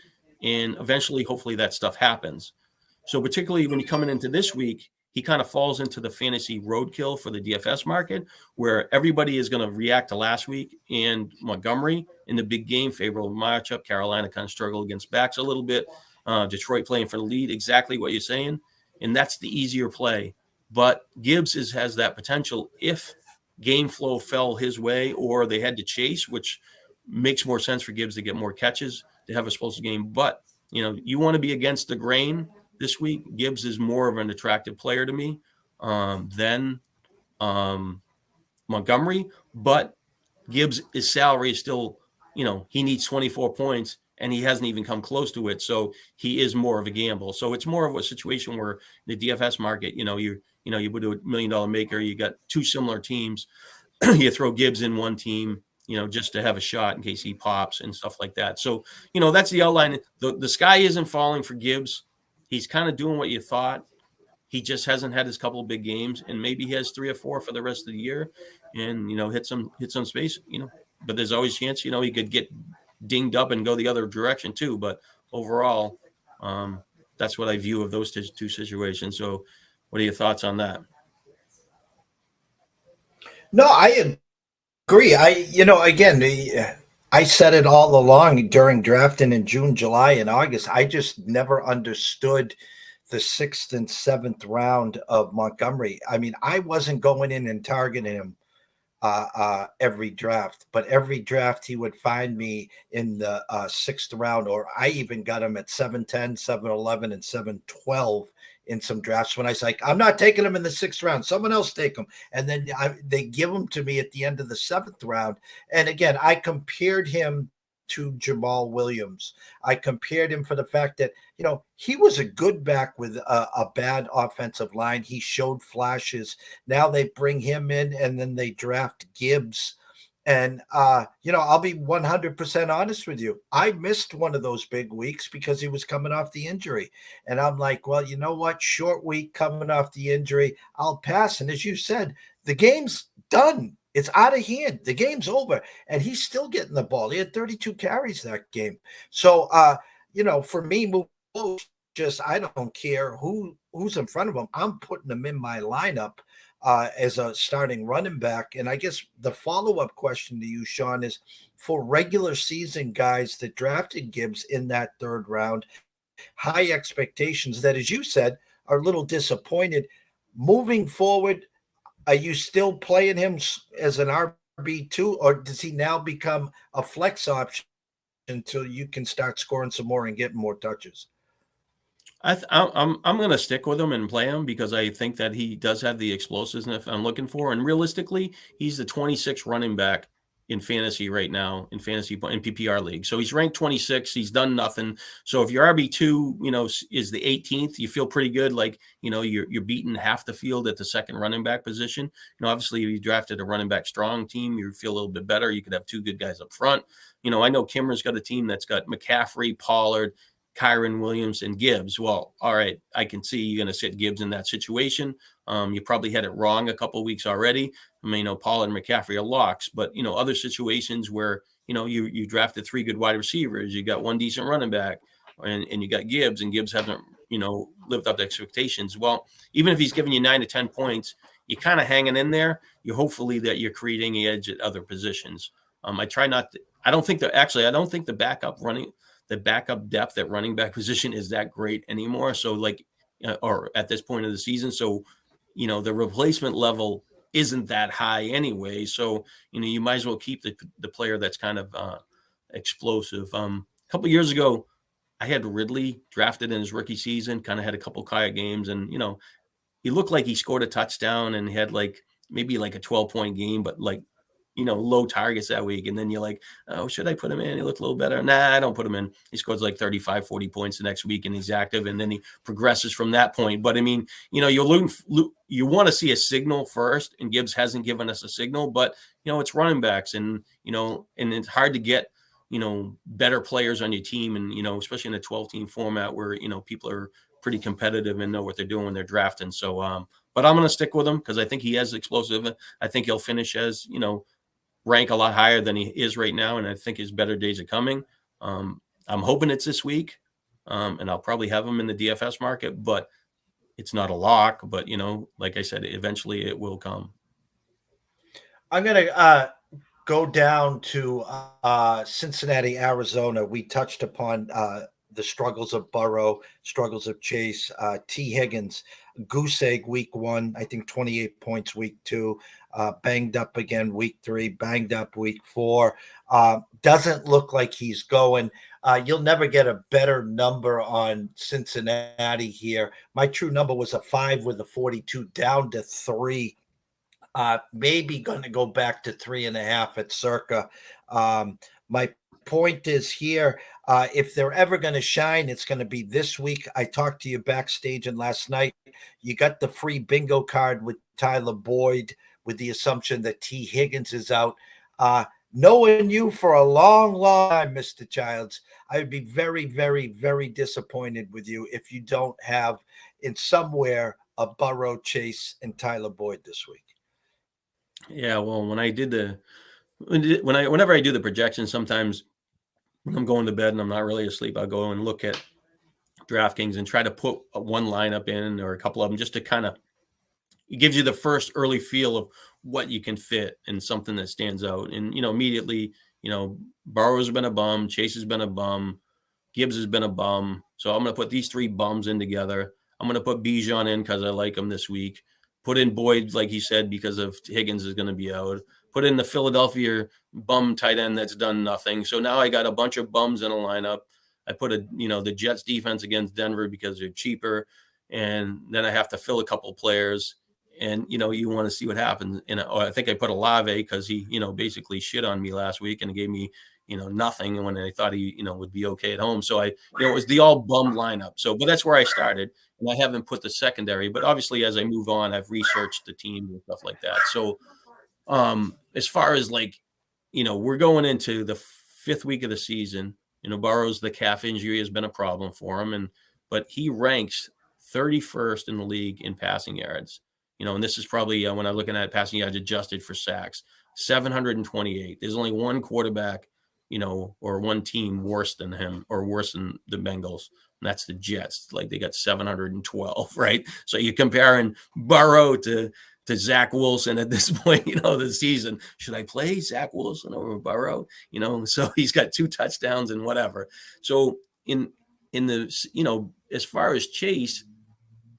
And eventually, hopefully, that stuff happens. So particularly when you're coming into this week, he kind of falls into the fantasy roadkill for the DFS market, where everybody is going to react to last week and Montgomery in the big game, favorable matchup. Carolina kind of struggled against backs a little bit. Detroit playing for the lead, exactly what you're saying. And that's the easier play. But Gibbs has that potential if game flow fell his way or they had to chase, which makes more sense for Gibbs to get more catches to have a explosive game. But, you want to be against the grain this week. Gibbs is more of an attractive player to me than Montgomery. But Gibbs' salary is still, he needs 24 points. And he hasn't even come close to it. So he is more of a gamble. So it's more of a situation where the DFS market, you put a $1 million maker, you got 2 similar teams. You throw Gibbs in one team, just to have a shot in case he pops and stuff like that. So, that's the outline. The sky isn't falling for Gibbs. He's kind of doing what you thought. He just hasn't had his couple of big games, and maybe he has 3 or 4 for the rest of the year and, hit some space, but there's always a chance, he could get dinged up and go the other direction too. But overall, that's what I view of those two situations. So what are your thoughts on that? No, I agree. I said it all along during drafting in June, July, and August. I just never understood the 6th and 7th round of Montgomery. I mean, I wasn't going in and targeting him every draft, but every draft he would find me in the 6th round, or I even got him at 7-10, 7-11, and 7-12 in some drafts when I was like, I'm not taking him in the 6th round. Someone else take him. And then they give him to me at the end of the 7th round. And again, I compared him to Jamal Williams. I compared him for the fact that, he was a good back with a bad offensive line. He showed flashes. Now they bring him in and then they draft Gibbs. And, I'll be 100% honest with you. I missed one of those big weeks because he was coming off the injury. And I'm like, well, you know what? Short week coming off the injury. I'll pass. And as you said, the game's done. It's out of hand. The game's over. And he's still getting the ball. He had 32 carries that game. So, for me, I don't care who's in front of him. I'm putting him in my lineup as a starting running back. And I guess the follow-up question to you, Shawn, is for regular season guys that drafted Gibbs in that 3rd round, high expectations that, as you said, are a little disappointed. Moving forward, are you still playing him as an RB2, or does he now become a flex option until you can start scoring some more and getting more touches? I'm going to stick with him and play him because I think that he does have the explosiveness I'm looking for. And realistically, he's the 26th running back in fantasy right now, in PPR league. So he's ranked 26. He's done nothing. So if your RB2, is the 18th, you feel pretty good. Like, you're beating half the field at the second running back position. Obviously, if you drafted a running back strong team, you feel a little bit better. You could have 2 good guys up front. I know Kimmer's got a team that's got McCaffrey, Pollard, Kyron Williams, and Gibbs. Well, all right, I can see you're going to sit Gibbs in that situation. You probably had it wrong a couple of weeks already. I mean, Pollard and McCaffrey are locks, but, other situations where, you drafted 3 good wide receivers, you got 1 decent running back, and you got Gibbs, and Gibbs hasn't, lived up to expectations. Well, even if he's giving you 9 to 10 points, you're kind of hanging in there. You're hopefully that you're creating an edge at other positions. I try not to, I don't think the backup depth at running back position is that great anymore. So or at this point of the season. So, the replacement level isn't that high anyway. So, you might as well keep the player that's kind of explosive. A couple of years ago, I had Ridley drafted in his rookie season, kind of had a couple quiet games, and, he looked like he scored a touchdown and had maybe a 12-point game, but low targets that week. And then you're like, oh, should I put him in? He looked a little better. Nah, I don't put him in. He scores 35, 40 points the next week and he's active. And then he progresses from that point. But I mean, you want to see a signal first, and Gibbs hasn't given us a signal, but it's running backs and it's hard to get, better players on your team. And, especially in a 12-team format where, people are pretty competitive and know what they're doing when they're drafting. So, but I'm going to stick with him because I think he has explosive. I think he'll finish as, rank a lot higher than he is right now, and I think his better days are coming. I'm hoping it's this week, and I'll probably have him in the DFS market, but it's not a lock. But, like I said, eventually it will come. I'm going to go down to Cincinnati, Arizona. We touched upon the struggles of Burrow, struggles of Chase, T. Higgins, goose egg week 1, I think 28 points week 2, banged up again week 3, banged up week 4. Doesn't look like he's going. You'll never get a better number on Cincinnati here. My true number was a 5 with a 42 down to 3. Maybe going to go back to 3.5 at circa. My point is here, if they're ever going to shine, it's going to be this week. I talked to you backstage and last night. You got the free bingo card with Tyler Boyd with the assumption that T. Higgins is out. Knowing you for a long, long time, Mr. Childs, I would be very, very, very disappointed with you if you don't have in somewhere a Burrow, Chase, and Tyler Boyd this week. Yeah, well, when I did the whenever I do the projections, sometimes when I'm going to bed and I'm not really asleep, I'll go and look at DraftKings and try to put one lineup in or a couple of them just to kind of, it gives you the first early feel of what you can fit and something that stands out. And, immediately, Burrow's been a bum, Chase has been a bum, Gibbs has been a bum. So I'm going to put these three bums in together. I'm going to put Bijan in because I like him this week. Put in Boyd, like he said, because of Higgins is going to be out. Put in the Philadelphia bum tight end that's done nothing. So now I got a bunch of bums in a lineup. I put the Jets defense against Denver because they're cheaper. And then I have to fill a couple players. And, you want to see what happens. And I think I put Olave because he, basically shit on me last week and gave me, nothing when I thought he, would be okay at home. So it was the all bum lineup. So, but that's where I started. And I haven't put the secondary. But obviously, as I move on, I've researched the team and stuff like that. So as far as we're going into the 5th week of the season, Burrow's the calf injury has been a problem for him. But he ranks 31st in the league in passing yards. And this is probably when I'm looking at passing yards adjusted for sacks, 728. There's only one quarterback, or one team worse than him or worse than the Bengals. And that's the Jets. They got 712, right? So you're comparing Burrow to Zach Wilson at this point, the season. Should I play Zach Wilson over Burrow? So he's got 2 touchdowns and whatever. So in the, as far as Chase,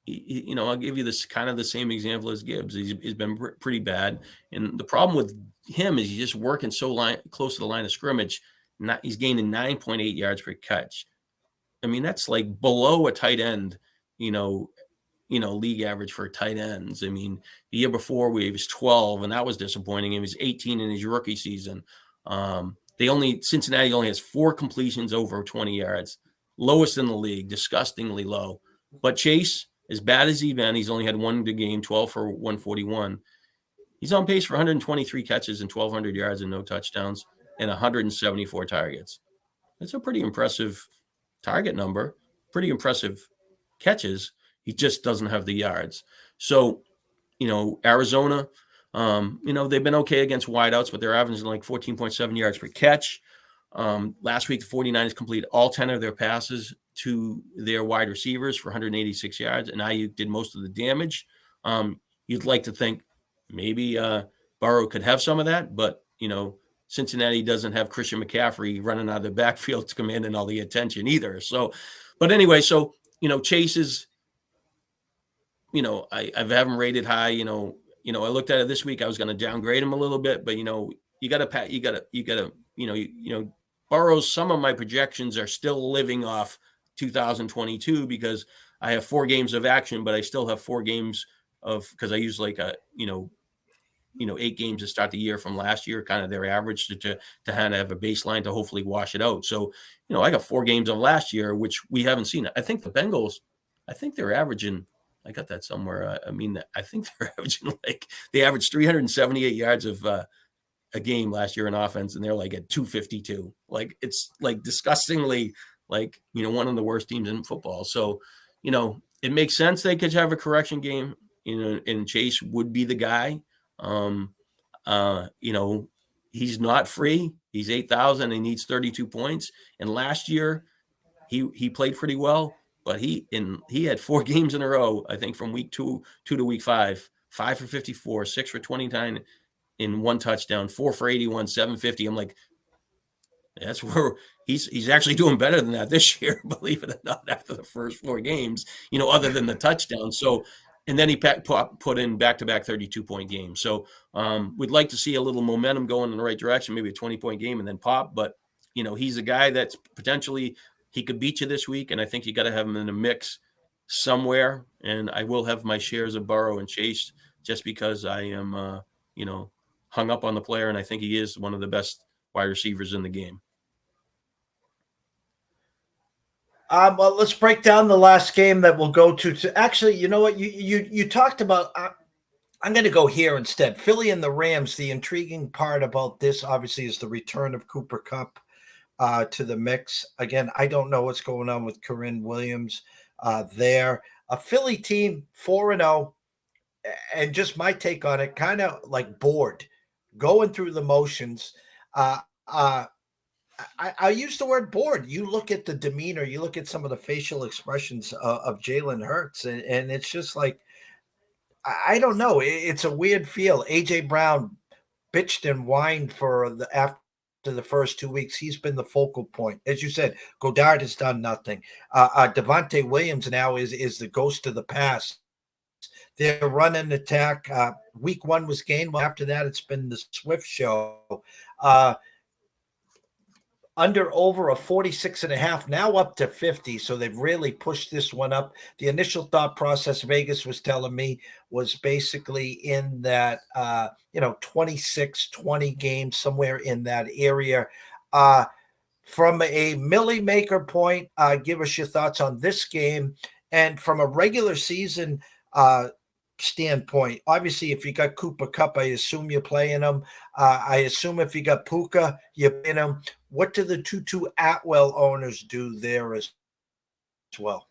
I'll give you this kind of the same example as Gibbs. He's been pretty bad. And the problem with him is he's just working so close to the line of scrimmage. He's gaining 9.8 yards per catch. I mean, that's below a tight end, league average for tight ends. I mean, the year before he was 12 and that was disappointing. He was 18 in his rookie season. Cincinnati only has 4 completions over 20 yards, lowest in the league, disgustingly low. But Chase, as bad as he's been, he's only had 1 good game, 12 for 141. He's on pace for 123 catches and 1,200 yards and no touchdowns and 174 targets. That's a pretty impressive target number, pretty impressive catches. He just doesn't have the yards. So, Arizona, they've been okay against wideouts, but they're averaging 14.7 yards per catch. Last week, the 49ers completed all 10 of their passes to their wide receivers for 186 yards, and Ayuk did most of the damage. You'd like to think maybe Burrow could have some of that, but, Cincinnati doesn't have Christian McCaffrey running out of the backfield to command all the attention either. So, but anyway, Chase is, I have him rated high. I looked at it this week. I was going to downgrade him a little bit, but Burrow's. Some of my projections are still living off 2022 because I have 4 games of action, but I still have 4 games because I use 8 games to start the year from last year, kind of their average to kind of have a baseline to hopefully wash it out. So, I got 4 games of last year, which we haven't seen. I think the Bengals, they're averaging, I got that somewhere. I think they're averaging they averaged 378 yards of a game last year in offense, and they're at 252. It's disgustingly one of the worst teams in football. So, it makes sense they could have a correction game, and Chase would be the guy. He's not free. He's 8,000 and he needs 32 points. And last year he played pretty well, but he had 4 games in a row, I think from week 2 to week 5 for 54, 6 for 29 in 1 touchdown, 4 for 81, 750. I'm that's where he's actually doing better than that this year, believe it or not, after the first 4 games, other than the touchdown. So, and then he put in back-to-back 32-point games. So we'd like to see a little momentum going in the right direction, maybe a 20-point game and then pop. But, he's a guy that's potentially he could beat you this week, and I think you got to have him in the mix somewhere. And I will have my shares of Burrow and Chase just because I am, hung up on the player, and I think he is one of the best wide receivers in the game. Well, let's break down the last game that we'll go to. Actually, you know what? You talked about. I'm going to go here instead. Philly and the Rams. The intriguing part about this, obviously, is the return of Cooper Kupp to the mix. Again, I don't know what's going on with Corinne Williams there. A Philly team 4-0, and just my take on it, kind of bored. going through the motions. Uh, uh, I use the word bored. You look at the demeanor, you look at some of the facial expressions of Jalen Hurts, and it's just like, I don't know. It's a weird feel. AJ Brown bitched and whined for the after the first 2 weeks. He's been the focal point. As you said, Godard has done nothing. Devontae Williams now is the ghost of the past. They're running attack. Week one was Gainwell. After that, it's been the Swift show. Under over a 46.5, now up to 50. So they've really pushed this one up. The initial thought process Vegas was telling me was basically in that 26-20 games, somewhere in that area. From a Millie Maker point, give us your thoughts on this game. And from a regular season standpoint, obviously, if you got Cooper Kupp, I assume you're playing him. I assume if you got Puka, you're playing him. What do the Tutu Atwell owners do there as well?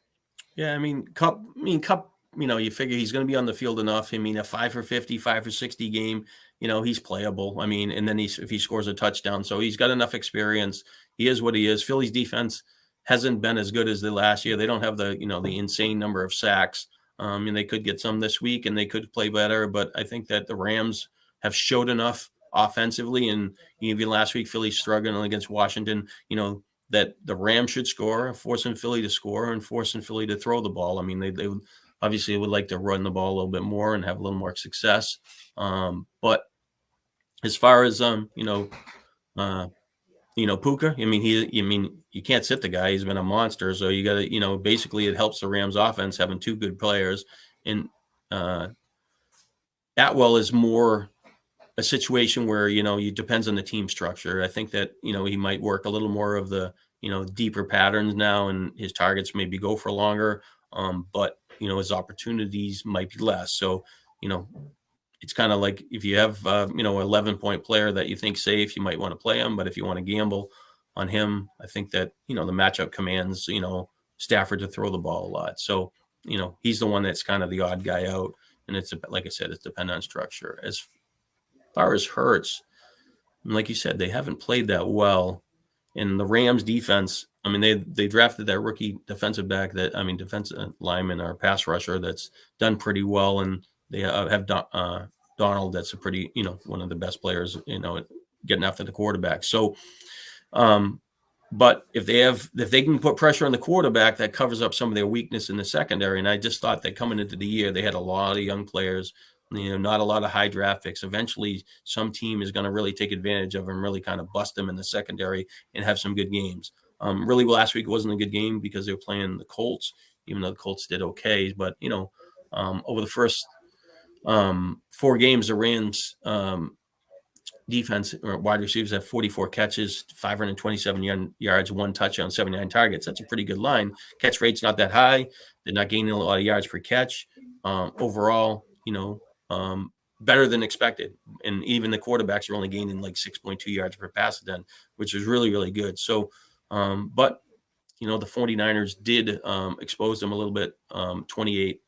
Yeah, I mean, Kupp, you figure he's going to be on the field enough. I mean, a 5 for 50, 5 for 60 game, he's playable. I mean, and then if he scores a touchdown, so he's got enough experience. He is what he is. Philly's defense hasn't been as good as the last year. They don't have the insane number of sacks. And they could get some this week and they could play better. But I think that the Rams have showed enough offensively. And even last week, Philly struggling against Washington, that the Rams should score, forcing Philly to score and forcing Philly to throw the ball. I mean, they obviously would like to run the ball a little bit more and have a little more success. But as far as, Puka, I mean, you can't sit the guy. He's been a monster. So you got to, basically it helps the Rams offense having two good players. And Atwell is more a situation where, it depends on the team structure. I think that, he might work a little more of the, deeper patterns now and his targets maybe go for longer. But, his opportunities might be less. So, it's kind of like if you have, 11-point player that you think safe, you might want to play him. But if you want to gamble on him, I think that, the matchup commands, Stafford to throw the ball a lot. So, he's the one that's kind of the odd guy out. And it's, like I said, it's dependent on structure. As far as Hurts, like you said, they haven't played that well. And the Rams defense, I mean, they drafted that rookie defensive lineman or pass rusher that's done pretty well. And they have Donald, that's a pretty, one of the best players, getting after the quarterback. So, but if they can put pressure on the quarterback, that covers up some of their weakness in the secondary. And I just thought that coming into the year, they had a lot of young players, not a lot of high draft picks. Eventually, some team is going to really take advantage of them, really kind of bust them in the secondary and have some good games. Really, last week wasn't a good game because they were playing the Colts, even though the Colts did okay. But, over the first 4 games, the Rams defense or wide receivers have 44 catches, 527 yards, 1 touchdown, 79 targets. That's a pretty good line. Catch rate's not that high. They're not gaining a lot of yards per catch. Overall, better than expected. And even the quarterbacks are only gaining like 6.2 yards per pass then, which is really, really good. So, but, the 49ers did expose them a little bit, 28.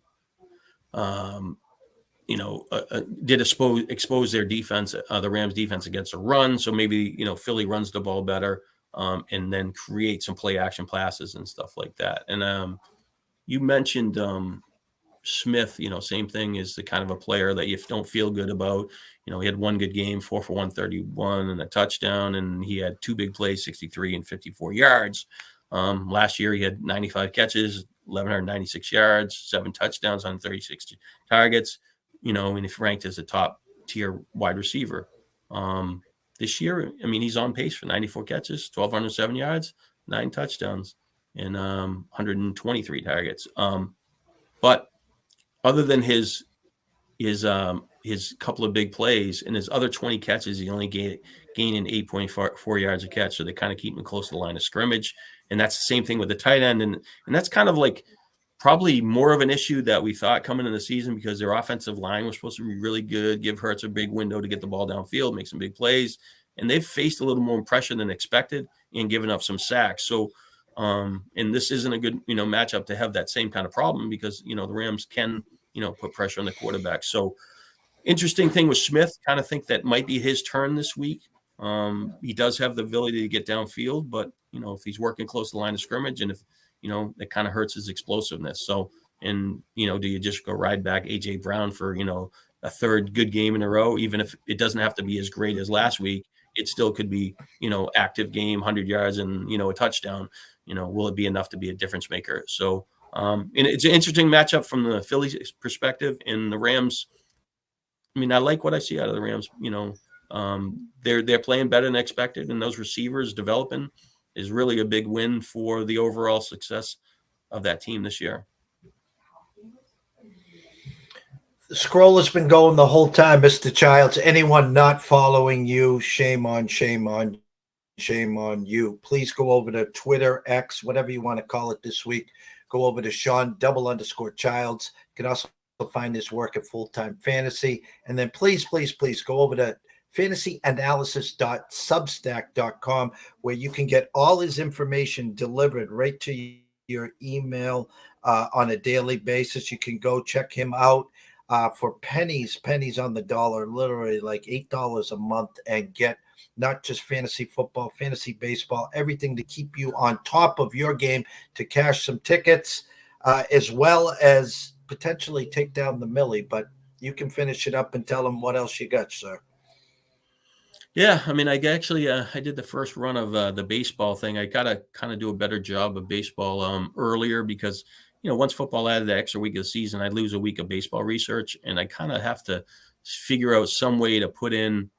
Did expose their defense, the Rams defense against a run. So maybe, Philly runs the ball better and then create some play action passes and stuff like that. And you mentioned Smith, same thing, is the kind of a player that you don't feel good about. He had one good game, 4 for 131 and a touchdown, and he had 2 big plays, 63 and 54 yards. Last year he had 95 catches, 1,196 yards, 7 touchdowns on 36 targets. And if ranked as a top tier wide receiver. This year, I mean, he's on pace for 94 catches, 1,207 yards, 9 touchdowns, and 123 targets. But other than his couple of big plays and his other 20 catches, he only gaining 8.4 yards a catch. So they kind of keep him close to the line of scrimmage. And that's the same thing with the tight end. And that's kind of like probably more of an issue that we thought coming in the season because their offensive line was supposed to be really good, give Hurts a big window to get the ball downfield, make some big plays. And they've faced a little more pressure than expected and given up some sacks. So, and this isn't a good, matchup to have that same kind of problem because, the Rams can, put pressure on the quarterback. So Interesting thing with Smith, kind of think that might be his turn this week. He does have the ability to get downfield, but if he's working close to the line of scrimmage, and if it kind of hurts his explosiveness. So, and do you just go ride back AJ Brown for a third good game in a row, even if it doesn't have to be as great as last week? It still could be active game, 100 yards and a touchdown. Will it be enough to be a difference maker? So, and it's an interesting matchup from the Phillies perspective. And the Rams, I mean, I like what I see out of the Rams. They're playing better than expected, and those receivers developing is really a big win for the overall success of that team this year. The scroll has been going the whole time, Mr. Childs. Anyone not following you, shame on you. Please go over to Twitter, X, whatever you want to call it this week. Go over to Shawn _Childs. You can also find his work at Full Time Fantasy. And then please go over to fantasyanalysis.substack.com, where you can get all his information delivered right to your email on a daily basis. You can go check him out for pennies on the dollar, literally like $8 a month, and get not just fantasy football, fantasy baseball, everything to keep you on top of your game, to cash some tickets, as well as potentially take down the Millie. But you can finish it up and tell them what else you got, sir. Yeah, I mean, I actually I did the first run of the baseball thing. I gotta kind of do a better job of baseball earlier, because once football added the extra week of the season, I'd lose a week of baseball research, and I kind of have to figure out some way to put in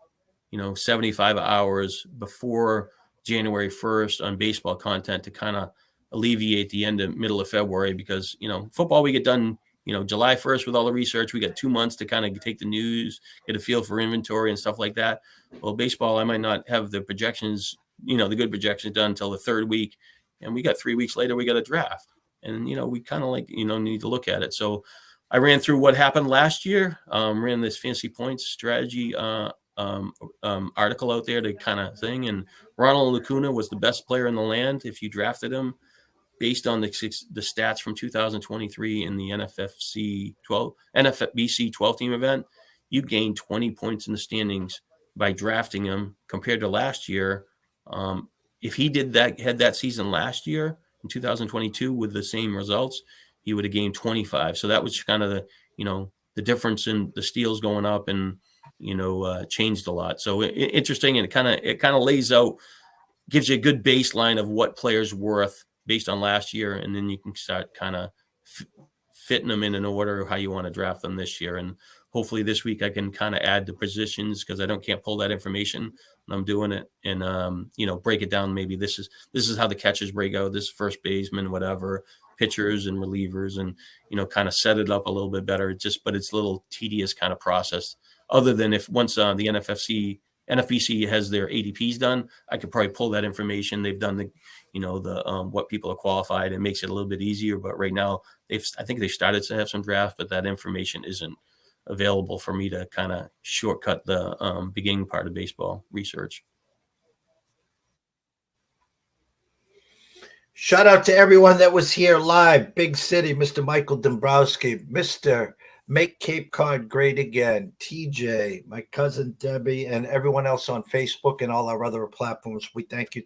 75 hours before January 1st on baseball content to kind of alleviate the middle of February, because football we get done July 1st with all the research. We got 2 months to kind of take the news, get a feel for inventory and stuff like that. Well, baseball, I might not have the projections, the good projections done until the third week. And we got 3 weeks later, we got a draft. And, we kind of need to look at it. So I ran through what happened last year, ran this fantasy points strategy article out there to kind of thing. And Ronald Acuna was the best player in the land if you drafted him, based on the stats from 2023 in the NFBC 12 team event. You gained 20 points in the standings by drafting him compared to last year. If he had that season last year in 2022 with the same results, he would have gained 25. So that was kind of the difference in the steals going up, and changed a lot. So interesting, and it kind of lays out, gives you a good baseline of what players worth based on last year, and then you can start kind of fitting them in an order of how you want to draft them this year. And hopefully this week I can kind of add the positions, because can't pull that information, and I'm doing it, and break it down. Maybe this is how the catchers break out, this first baseman, whatever, pitchers and relievers, and kind of set it up a little bit better. But it's a little tedious kind of process. Other than if once the NFBC has their ADPs done, I could probably pull that information. They've done the what people are qualified, and makes it a little bit easier. But right now, I think they started to have some drafts, but that information isn't available for me to kind of shortcut the beginning part of baseball research. Shout out to everyone that was here live. Big City, Mr. Michael Dombrowski, Mr. Make Cape Cod Great Again, TJ, my cousin Debbie, and everyone else on Facebook and all our other platforms. We thank you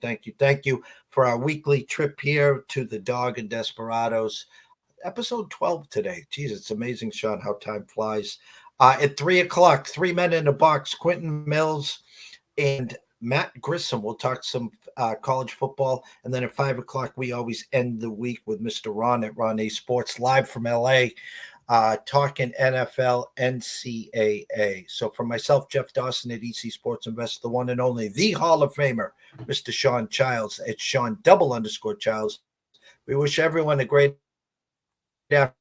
for our weekly trip here to the Dawg and Desperados. Episode 12 today. Jeez, it's amazing, Shawn, how time flies. At 3 o'clock, 3 Men in a Box, Quentin Mills and Matt Grissom. We'll talk some college football. And then at 5 o'clock, we always end the week with Mr. Ron at Ron A Sports, live from LA. Talking NFL, NCAA. So for myself, Jeff Dawson at EC Sports Invest, the one and only, the Hall of Famer, Mr. Shawn Childs at Shawn _Childs. We wish everyone a great afternoon.